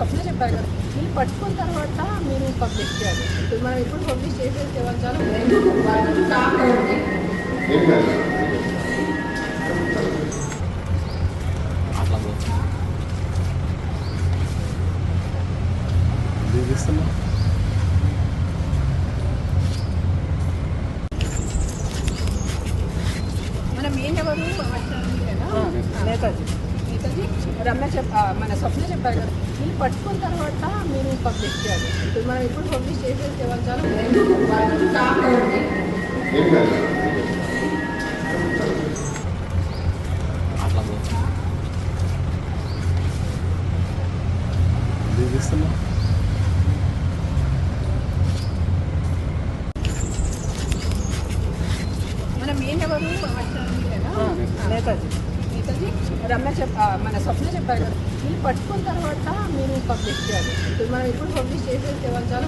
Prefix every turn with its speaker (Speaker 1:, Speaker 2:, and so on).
Speaker 1: స్వప్న చెప్పారు కదా, వీళ్ళు పట్టుకున్న తర్వాత మీరు పబ్లిష్ చేయాలి. ఇప్పుడు మనం ఎప్పుడు పబ్లిష్ చేసేస్తే వాళ్ళు చాలా మన మెయిన్ ఎవరు నేతాజీ రమ్య మన స్వప్న చెప్పారు కదా, వీళ్ళు పట్టుకున్న తర్వాత మీరు పబ్లిష్ చేయాలి. ఇప్పుడు మనం ఎప్పుడు పబ్లిష్ చేసేస్తే వాళ్ళు చాలా మన మెయిన్ ఎవరు నేతాజీ రమ్య మన స్వప్న చెప్పారు కదా, వీళ్ళు పట్టుకున్న తర్వాత మీరు పబ్లిష్ చేయాలి. ఇప్పుడు మనం ఎప్పుడు పబ్లిష్ చేసేస్తే వాళ్ళు చాలా